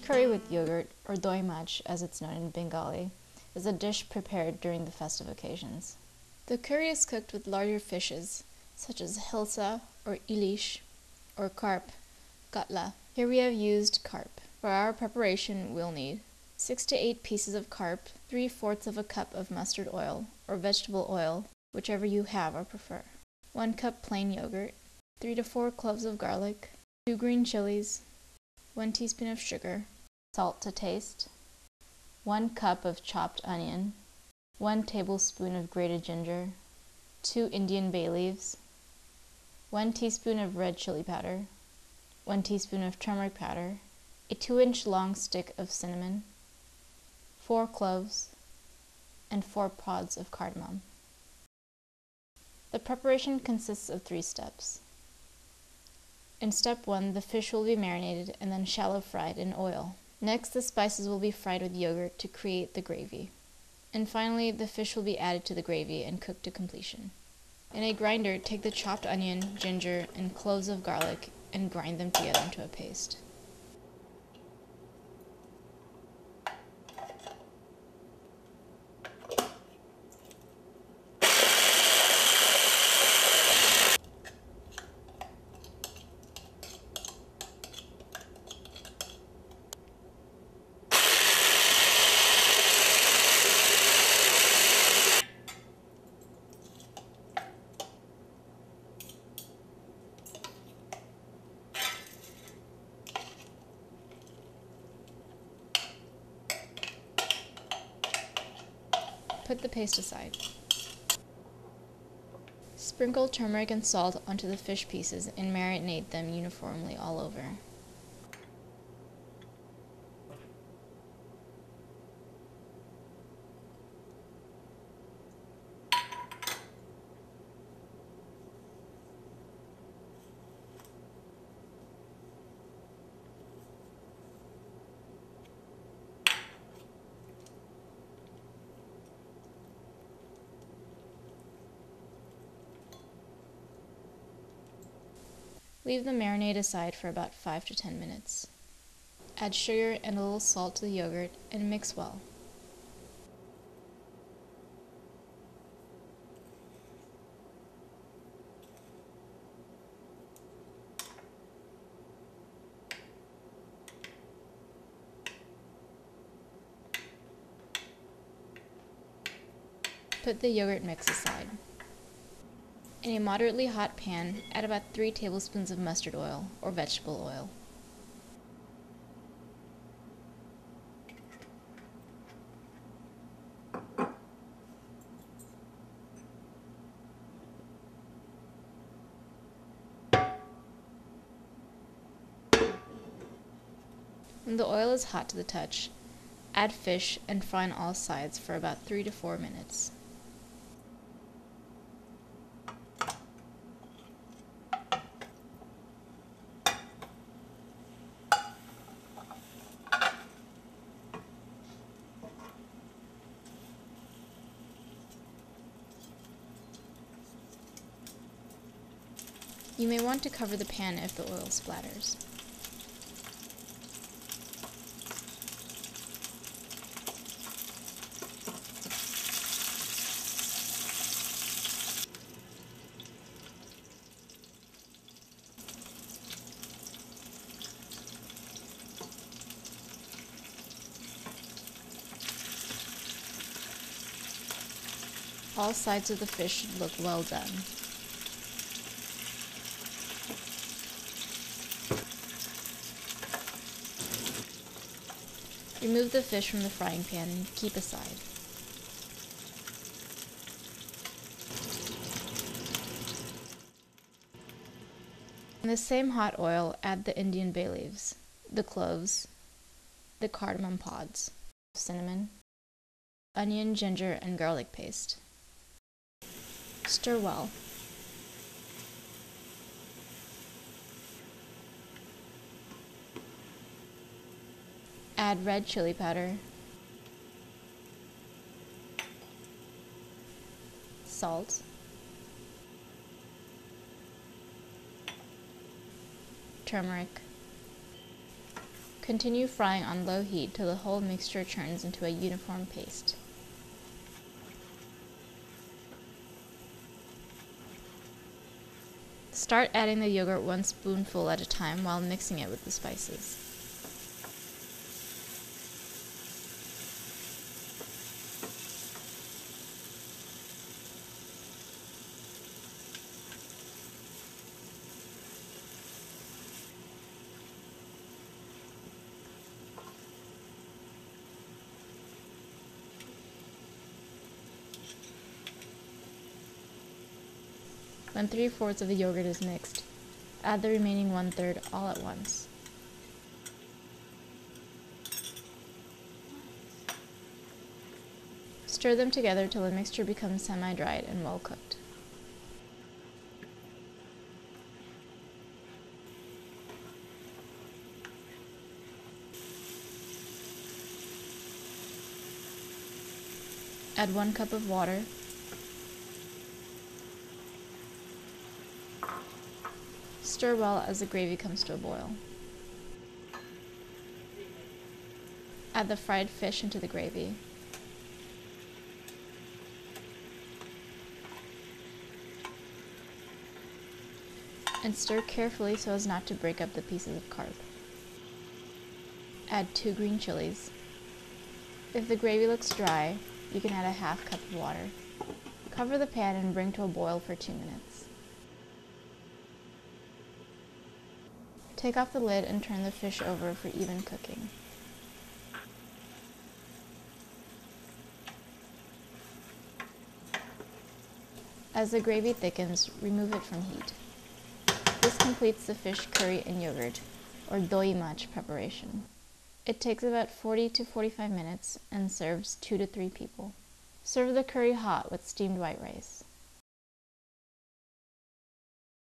curry with yogurt, or doi Maach as it's known in Bengali, is a dish prepared during the festive occasions. The curry is cooked with larger fishes, such as hilsa or ilish, or carp, katla. Here we have used carp. For our preparation, we'll need 6 to 8 pieces of carp, 3/4 of a cup of mustard oil or vegetable oil, whichever you have or prefer, 1 cup plain yogurt, 3 to 4 cloves of garlic, 2 green chilies, 1 teaspoon of sugar, salt to taste, 1 cup of chopped onion, 1 tablespoon of grated ginger, 2 Indian bay leaves, 1 teaspoon of red chili powder, 1 teaspoon of turmeric powder, a 2-inch long stick of cinnamon, 4 cloves, and 4 pods of cardamom. The preparation consists of 3 steps. In step 1, the fish will be marinated and then shallow fried in oil. Next, the spices will be fried with yogurt to create the gravy. And finally, the fish will be added to the gravy and cooked to completion. In a grinder, take the chopped onion, ginger, and cloves of garlic and grind them together into a paste. Put the paste aside. Sprinkle turmeric and salt onto the fish pieces and marinate them uniformly all over. Leave the marinade aside for about 5 to 10 minutes. Add sugar and a little salt to the yogurt and mix well. Put the yogurt mix aside. In a moderately hot pan, add about 3 tablespoons of mustard oil or vegetable oil. When the oil is hot to the touch, add fish and fry on all sides for about 3 to 4 minutes. You may want to cover the pan if the oil splatters. All sides of the fish should look well done. Remove the fish from the frying pan and keep aside. In the same hot oil, add the Indian bay leaves, the cloves, the cardamom pods, cinnamon, onion, ginger, and garlic paste. Stir well. Add red chili powder, salt, turmeric, Continue frying on low heat till the whole mixture turns into a uniform paste. Start adding the yogurt 1 spoonful at a time while mixing it with the spices. When 3/4 of the yogurt is mixed, add the remaining 1/3 all at once. Stir them together till the mixture becomes semi-dried and well cooked. Add 1 cup of water, stir well as the gravy comes to a boil. Add the fried fish into the gravy. And stir carefully so as not to break up the pieces of carp. Add 2 green chilies. If the gravy looks dry, you can add a 1/2 cup of water. Cover the pan and bring to a boil for 2 minutes. Take off the lid and turn the fish over for even cooking. As the gravy thickens, remove it from heat. This completes the fish curry and yogurt, or doi maach preparation. It takes about 40 to 45 minutes and serves 2 to 3 people. Serve the curry hot with steamed white rice.